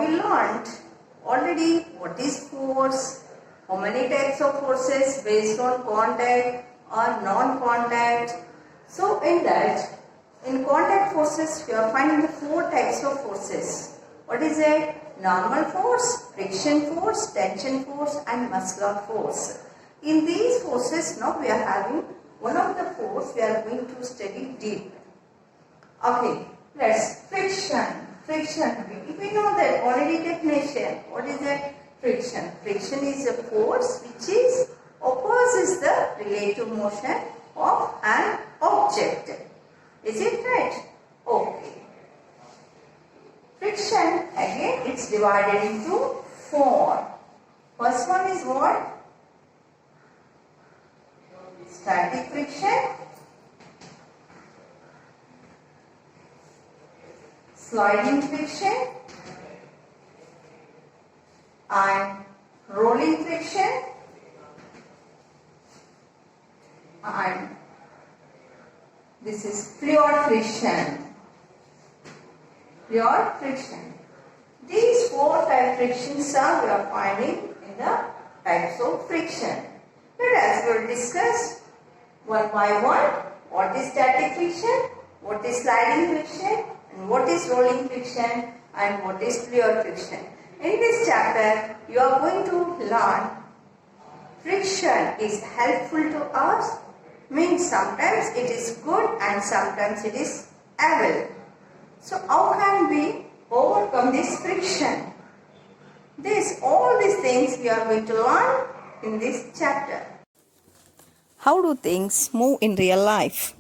we learned already what is force, how many types of forces based on contact or non-contact. So in that, in contact forces, you are finding the four types of forces. What is it? Normal force, friction force, tension force and muscular force. In these forces, now we are having one of the force we are going to study deep. Okay, let's friction. Friction. We know that already definition. What is that? Friction. Friction is a force which is opposes the relative motion of an object. Is it right? Okay. Friction, again, it's divided into four. First one is what? Static friction, sliding friction, and rolling friction, and this is pure friction. Pure friction. These four type frictions are we are finding in the types of friction. Let us will discuss one by one what is static friction, what is sliding friction, and what is rolling friction, and what is pure friction. In this chapter, you are going to learn friction is helpful to us, means sometimes it is good and sometimes it is evil. So how can we overcome this friction? All these things we are going to learn in this chapter. How do things move in real life?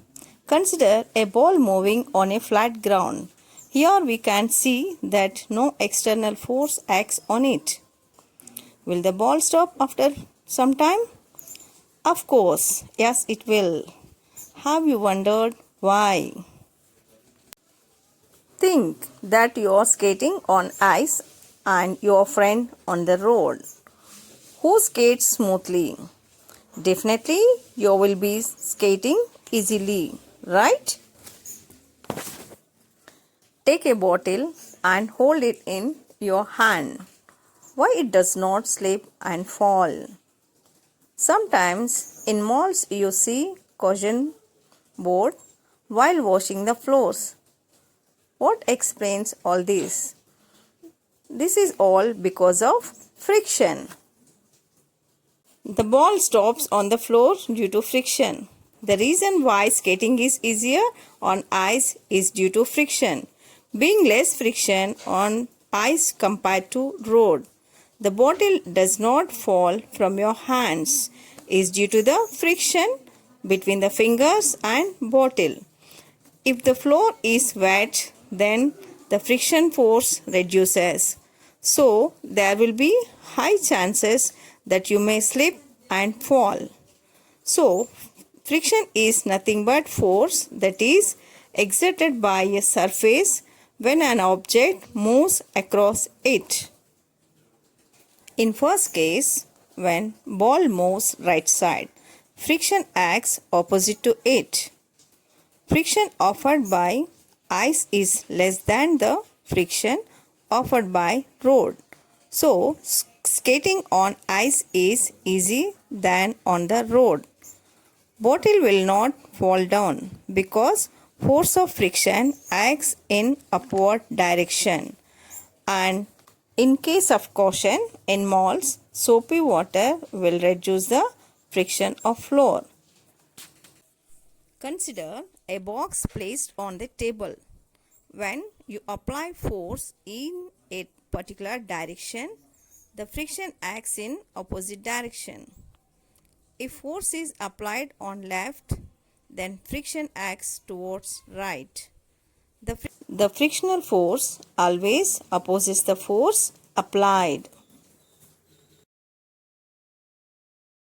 Consider a ball moving on a flat ground. Here we can see that no external force acts on it. Will the ball stop after some time? Of course, yes it will. Have you wondered why? Think that you are skating on ice and your friend on the road. Who skates smoothly? Definitely you will be skating easily, right? Take a bottle and hold it in your hand. Why it does not slip and fall? Sometimes in malls you see caution board while washing the floors. What explains all this? This is all because of friction. The ball stops on the floor due to friction. The reason why skating is easier on ice is due to friction. Being less friction on ice compared to road, the bottle does not fall from your hands is due to the friction between the fingers and bottle. If the floor is wet, then the friction force reduces. So there will be high chances that you may slip and fall. So friction is nothing but force that is exerted by a surface when an object moves across it. In first case, when ball moves right side, friction acts opposite to it. Friction offered by ice is less than the friction offered by road. So, skating on ice is easy than on the road. Bottle will not fall down because force of friction acts in upward direction. And in case of caution in malls, soapy water will reduce the friction of floor. Consider a box placed on the table. When you apply force in a particular direction, the friction acts in opposite direction. If force is applied on left, then friction acts towards right. The frictional force always opposes the force applied.